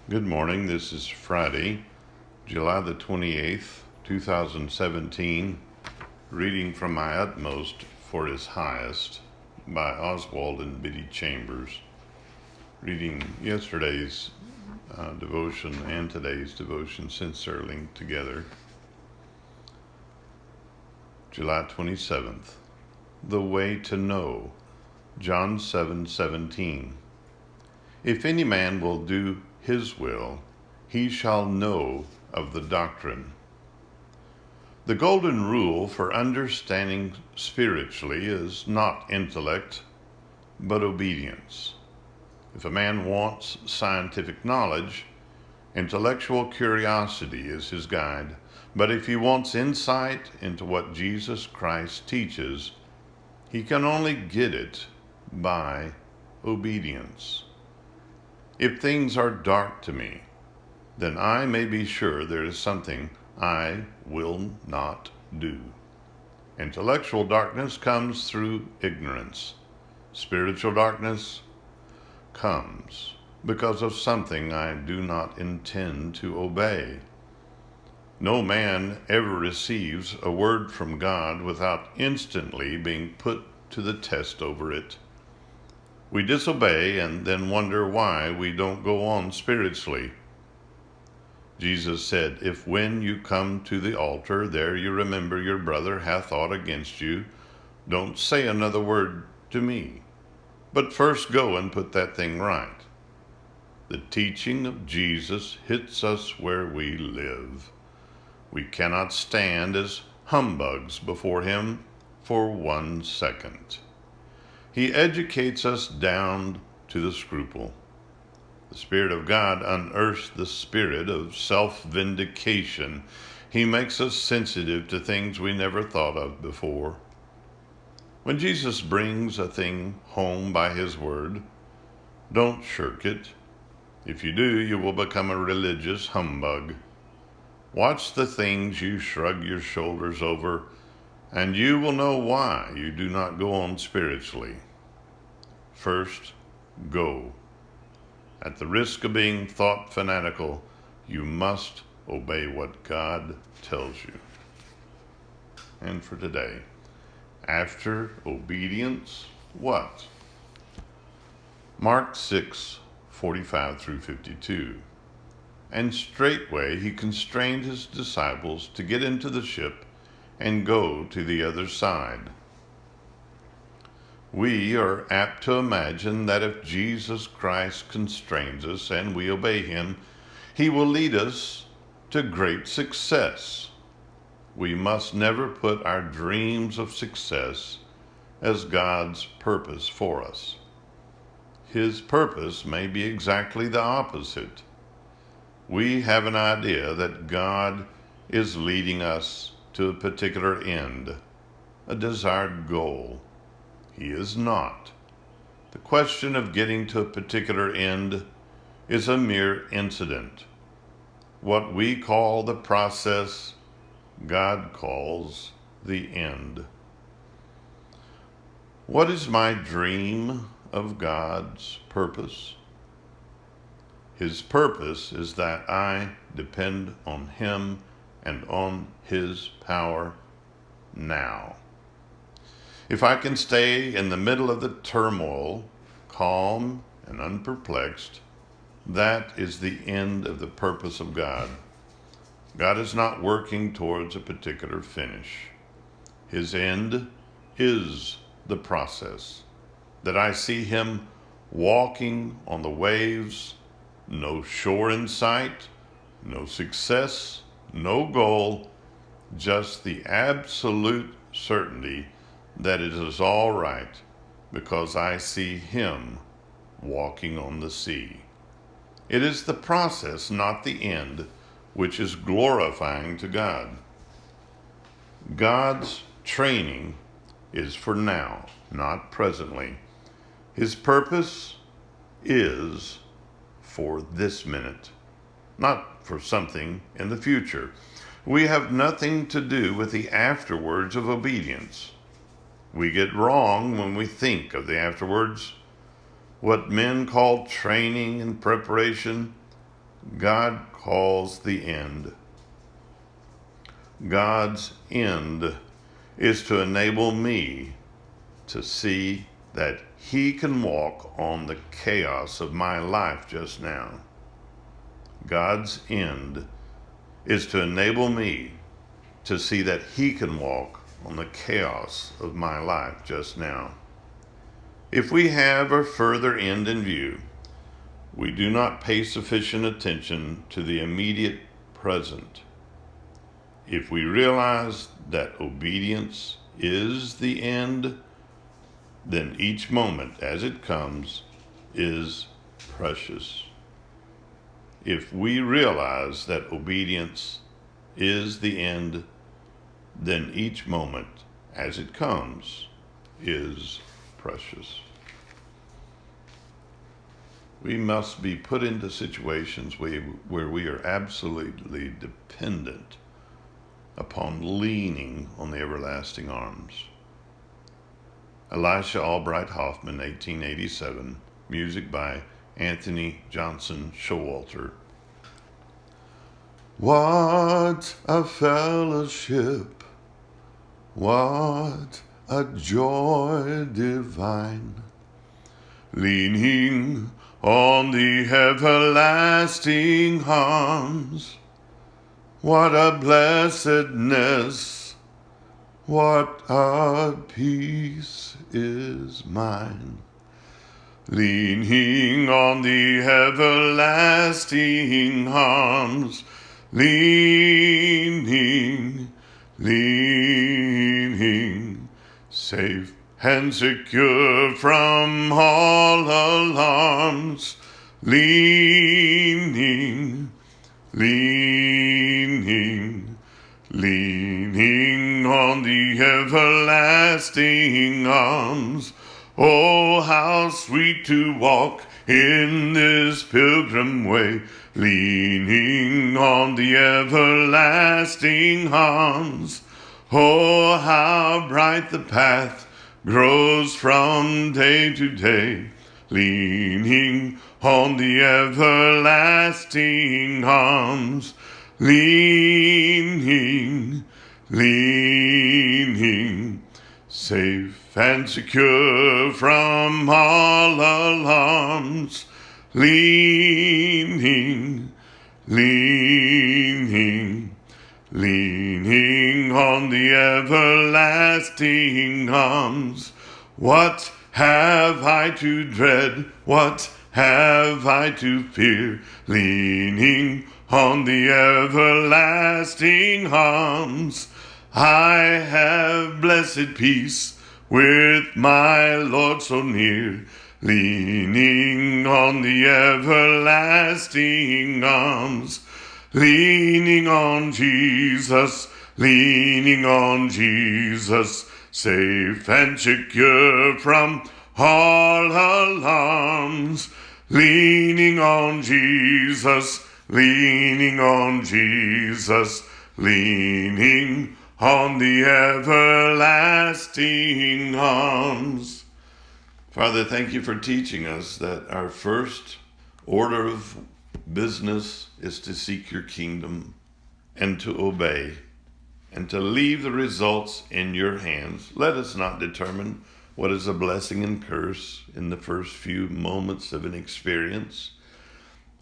Good morning. This is Friday, July the 28th, 2017. Reading from My Utmost for His Highest by Oswald and Biddy Chambers. Reading yesterday's devotion and today's devotion since they're linked together. July 27th. The Way to Know. John 7:17. If any man will do his will, he shall know of the doctrine. The golden rule for understanding spiritually is not intellect, but obedience. If a man wants scientific knowledge, intellectual curiosity is his guide. But if he wants insight into what Jesus Christ teaches, he can only get it by obedience. If things are dark to me, then I may be sure there is something I will not do. Intellectual darkness comes through ignorance. Spiritual darkness comes because of something I do not intend to obey. No man ever receives a word from God without instantly being put to the test over it. We disobey and then wonder why we don't go on spiritually. Jesus said, if when you come to the altar, there you remember your brother hath aught against you, don't say another word to me, but first go and put that thing right. The teaching of Jesus hits us where we live. We cannot stand as humbugs before him for 1 second. He educates us down to the scruple. The Spirit of God unearths the spirit of self-vindication. He makes us sensitive to things we never thought of before. When Jesus brings a thing home by his word, don't shirk it. If you do, you will become a religious humbug. Watch the things you shrug your shoulders over, and you will know why you do not go on spiritually. First, go. At the risk of being thought fanatical, you must obey what God tells you. And for today, after obedience, what? Mark 6:45 through 52. And straightway he constrained his disciples to get into the ship and go to the other side. We are apt to imagine that if Jesus Christ constrains us and we obey him, he will lead us to great success. We must never put our dreams of success as God's purpose for us. His purpose may be exactly the opposite. We have an idea that God is leading us to a particular end, a desired goal. He is not. The question of getting to a particular end is a mere incident. What we call the process, God calls the end. What is my dream of God's purpose? His purpose is that I depend on him and on his power now. If I can stay in the middle of the turmoil, calm and unperplexed, that is the end of the purpose of God. God is not working towards a particular finish. His end is the process, that I see him walking on the waves, no shore in sight, no success, no goal, just the absolute certainty that it is all right because I see him walking on the sea. It is the process, not the end, which is glorifying to God. God's training is for now, not presently. His purpose is for this minute, not for something in the future. We have nothing to do with the afterwards of obedience. We get wrong when we think of the afterwards. What men call training and preparation, God calls the end. God's end is to enable me to see that He can walk on the chaos of my life just now. God's end is to enable me to see that He can walk on the chaos of my life just now. If we have a further end in view, we do not pay sufficient attention to the immediate present. If we realize that obedience is the end, then each moment as it comes is precious. If we realize that obedience is the end, then each moment as it comes is precious. We must be put into situations where we are absolutely dependent upon leaning on the everlasting arms. Elisha Albright Hoffman, 1887, music by Anthony Johnson Showalter. What a fellowship, what a joy divine, leaning on the everlasting arms. What a blessedness, what a peace is mine, leaning on the everlasting arms, leaning, safe and secure from all alarms, leaning on the everlasting arms. Oh, how sweet to walk in this pilgrim way, leaning on the everlasting arms. Oh, how bright the path grows from day to day, leaning on the everlasting arms, leaning, safe and secure from all alarms, leaning on the everlasting arms. What have I to dread? What have I to fear? Leaning on the everlasting arms. I have blessed peace with my Lord so near, leaning on the everlasting arms. Leaning on Jesus, safe and secure from all alarms. Leaning on Jesus, leaning on the everlasting arms. Father, thank you for teaching us that our first order of business is to seek your kingdom and to obey and to leave the results in your hands. Let us not determine what is a blessing and curse in the first few moments of an experience.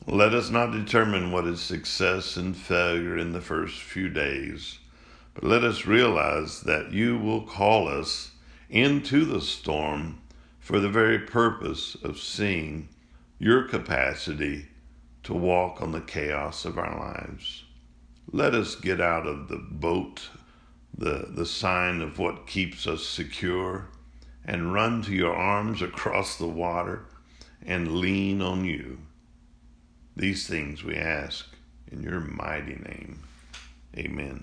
Let us not determine what is success and failure in the first few days. But let us realize that you will call us into the storm for the very purpose of seeing your capacity to walk on the chaos of our lives. Let us get out of the boat, the sign of what keeps us secure, and run to your arms across the water and lean on you. These things we ask in your mighty name. Amen.